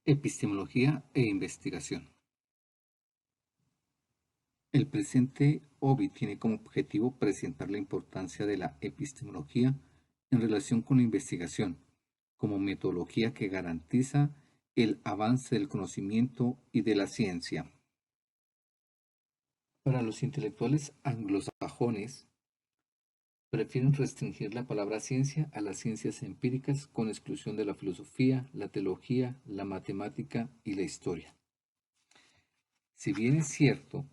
Epistemología e investigación. El presente OBI tiene como objetivo presentar la importancia de la epistemología en relación con la investigación, como metodología que garantiza el avance del conocimiento y de la ciencia. Para los intelectuales anglosajones, prefieren restringir la palabra ciencia a las ciencias empíricas con exclusión de la filosofía, la teología, la matemática y la historia. Si bien es cierto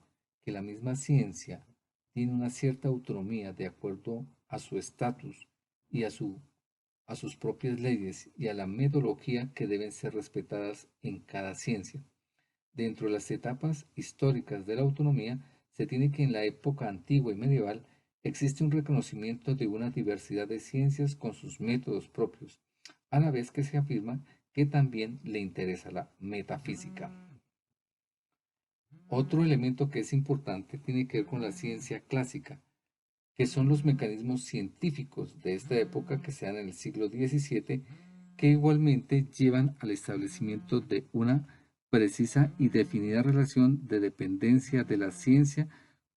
que la misma ciencia tiene una cierta autonomía de acuerdo a su estatus y a sus propias leyes y a la metodología que deben ser respetadas en cada ciencia. Dentro de las etapas históricas de la autonomía, se tiene que en la época antigua y medieval existe un reconocimiento de una diversidad de ciencias con sus métodos propios, a la vez que se afirma que también le interesa la metafísica. Otro elemento que es importante tiene que ver con la ciencia clásica, que son los mecanismos científicos de esta época que se dan en el siglo XVII, que igualmente llevan al establecimiento de una precisa y definida relación de dependencia de la ciencia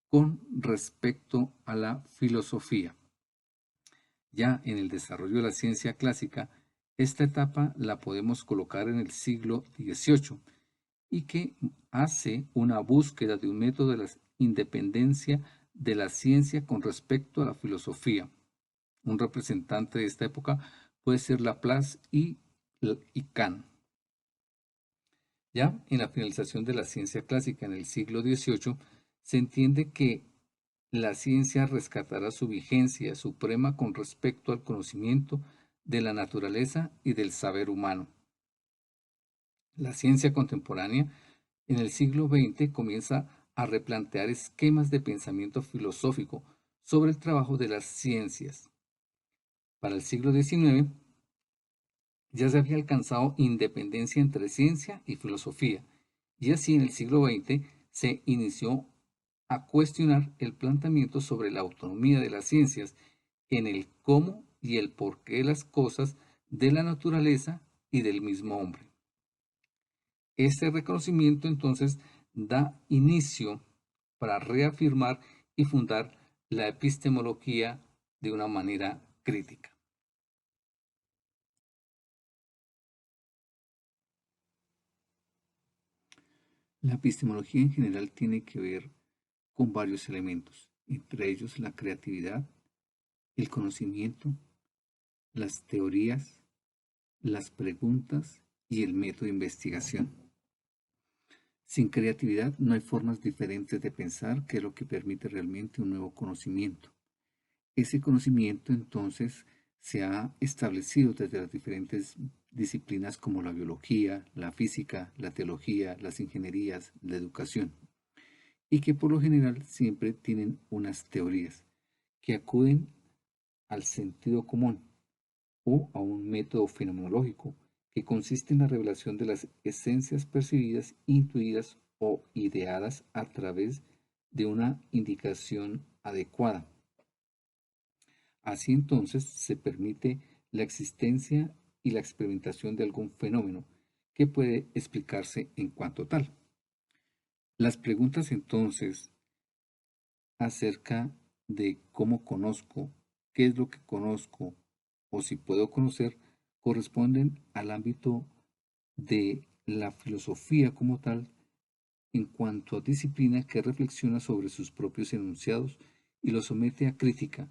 con respecto a la filosofía. Ya en el desarrollo de la ciencia clásica, esta etapa la podemos colocar en el siglo XVIII y que hace una búsqueda de un método de la independencia de la ciencia con respecto a la filosofía. Un representante de esta época puede ser Laplace y Kant. Ya en la finalización de la ciencia clásica en el siglo XVIII, se entiende que la ciencia rescatará su vigencia suprema con respecto al conocimiento de la naturaleza y del saber humano. La ciencia contemporánea en el siglo XX comienza a replantear esquemas de pensamiento filosófico sobre el trabajo de las ciencias. Para el siglo XIX ya se había alcanzado independencia entre ciencia y filosofía, y así en el siglo XX se inició a cuestionar el planteamiento sobre la autonomía de las ciencias en el cómo y el porqué de las cosas de la naturaleza y del mismo hombre. Este reconocimiento entonces da inicio para reafirmar y fundar la epistemología de una manera crítica. La epistemología en general tiene que ver con varios elementos, entre ellos la creatividad, el conocimiento, las teorías, las preguntas y el método de investigación. Sin creatividad no hay formas diferentes de pensar, que es lo que permite realmente un nuevo conocimiento. Ese conocimiento entonces se ha establecido desde las diferentes disciplinas como la biología, la física, la teología, las ingenierías, la educación, y que por lo general siempre tienen unas teorías que acuden al sentido común o a un método fenomenológico que consiste en la revelación de las esencias percibidas, intuidas o ideadas a través de una indicación adecuada. Así entonces se permite la existencia y la experimentación de algún fenómeno que puede explicarse en cuanto tal. Las preguntas entonces acerca de cómo conozco, qué es lo que conozco o si puedo conocer, corresponden al ámbito de la filosofía como tal en cuanto a disciplina que reflexiona sobre sus propios enunciados y los somete a crítica.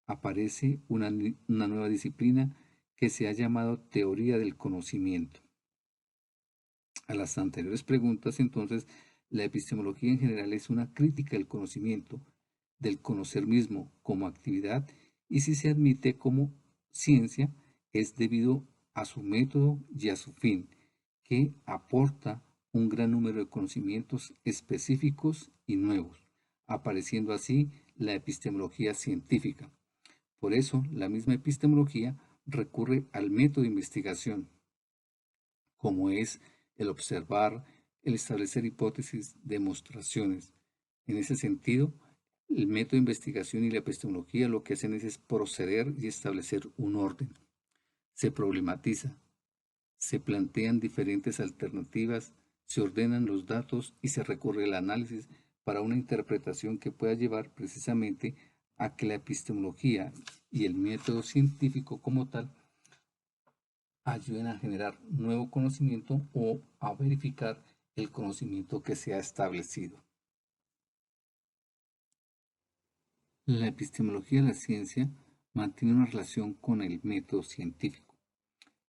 Aparece una nueva disciplina que se ha llamado teoría del conocimiento. A las anteriores preguntas, entonces, la epistemología en general es una crítica del conocimiento, del conocer mismo como actividad, y si se admite como ciencia, es debido a su método y a su fin, que aporta un gran número de conocimientos específicos y nuevos, apareciendo así la epistemología científica. Por eso, la misma epistemología recurre al método de investigación, como es el observar, el establecer hipótesis, demostraciones. En ese sentido, el método de investigación y la epistemología lo que hacen es proceder y establecer un orden. Se problematiza, Se plantean diferentes alternativas, se ordenan los datos y se recurre al análisis para una interpretación que pueda llevar precisamente a que la epistemología y el método científico como tal ayuden a generar nuevo conocimiento o a verificar el conocimiento que se ha establecido. La epistemología de la ciencia mantiene una relación con el método científico.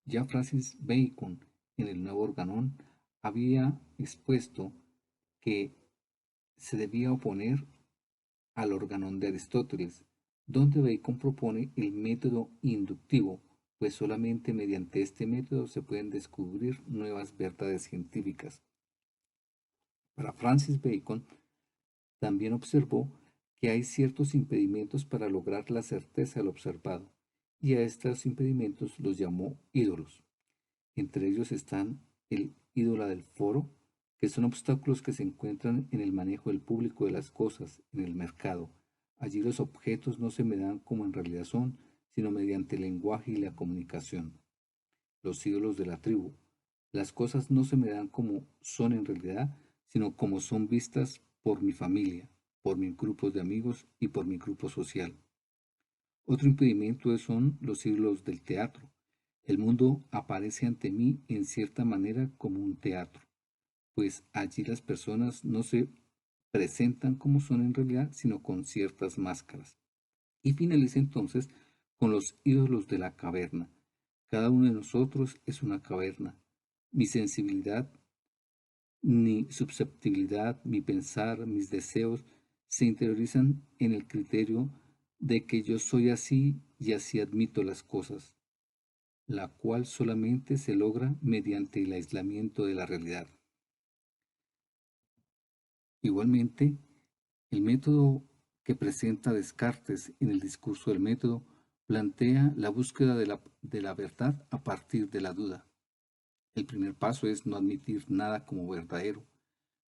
Ya Francis Bacon, en el Nuevo Organón, había expuesto que se debía oponer al Organón de Aristóteles, donde Bacon propone el método inductivo, pues solamente mediante este método se pueden descubrir nuevas verdades científicas. Para Francis Bacon, también observó que hay ciertos impedimentos para lograr la certeza del observado, y a estos impedimentos los llamó ídolos. Entre ellos están el ídolo del foro, que son obstáculos que se encuentran en el manejo del público de las cosas, en el mercado. Allí los objetos no se me dan como en realidad son, sino mediante el lenguaje y la comunicación. Los ídolos de la tribu. Las cosas no se me dan como son en realidad, sino como son vistas por mi familia, por mis grupos de amigos y por mi grupo social. Otro impedimento son los ídolos del teatro. El mundo aparece ante mí en cierta manera como un teatro, pues allí las personas no se presentan como son en realidad, sino con ciertas máscaras. Y finaliza entonces con los ídolos de la caverna. Cada uno de nosotros es una caverna. Mi sensibilidad, mi susceptibilidad, mi pensar, mis deseos se interiorizan en el criterio de que yo soy así y así admito las cosas, la cual solamente se logra mediante el aislamiento de la realidad. Igualmente, el método que presenta Descartes en el discurso del método plantea la búsqueda de la verdad a partir de la duda. El primer paso es no admitir nada como verdadero,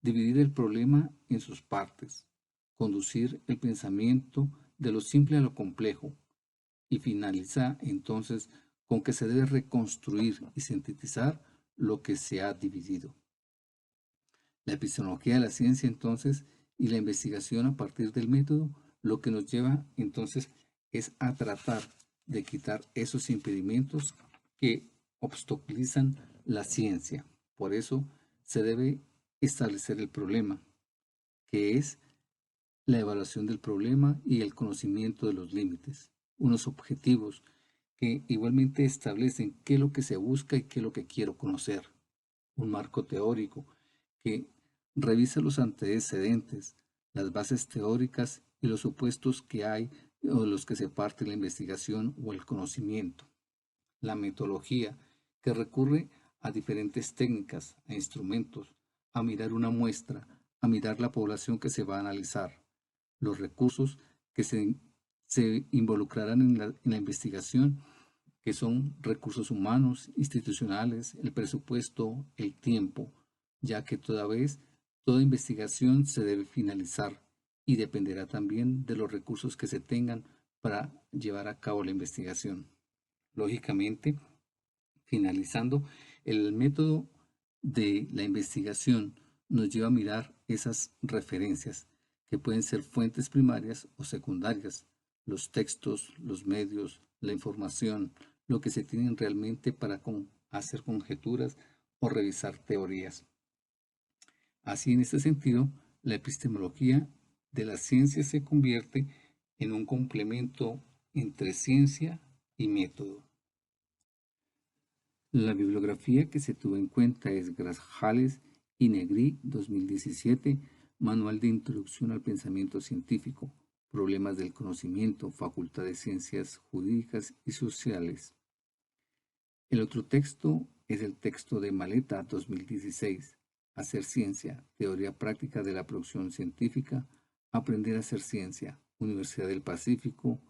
dividir el problema en sus partes, conducir el pensamiento de lo simple a lo complejo, y finaliza entonces con que se debe reconstruir y sintetizar lo que se ha dividido. La epistemología de la ciencia entonces y la investigación a partir del método lo que nos lleva entonces es a tratar de quitar esos impedimentos que obstaculizan la ciencia. Por eso se debe establecer el problema, que es la evaluación del problema y el conocimiento de los límites, unos objetivos que igualmente establecen qué es lo que se busca y qué es lo que quiero conocer, un marco teórico que revisa los antecedentes, las bases teóricas y los supuestos que hay o de los que se parte la investigación o el conocimiento, la metodología que recurre a diferentes técnicas, a instrumentos, a mirar una muestra, a mirar la población que se va a analizar, los recursos que se involucrarán en la investigación, que son recursos humanos, institucionales, el presupuesto, el tiempo, ya que toda investigación se debe finalizar y dependerá también de los recursos que se tengan para llevar a cabo la investigación. Lógicamente, finalizando, el método de la investigación nos lleva a mirar esas referencias, que pueden ser fuentes primarias o secundarias, los textos, los medios, la información, lo que se tienen realmente para hacer conjeturas o revisar teorías. Así, en este sentido, la epistemología de la ciencia se convierte en un complemento entre ciencia y método. La bibliografía que se tuvo en cuenta es Grajales y Negri, 2017, Manual de Introducción al Pensamiento Científico, Problemas del Conocimiento, Facultad de Ciencias Jurídicas y Sociales. El otro texto es el texto de Maleta, 2016, Hacer Ciencia, Teoría Práctica de la Producción Científica, Aprender a Hacer Ciencia, Universidad del Pacífico,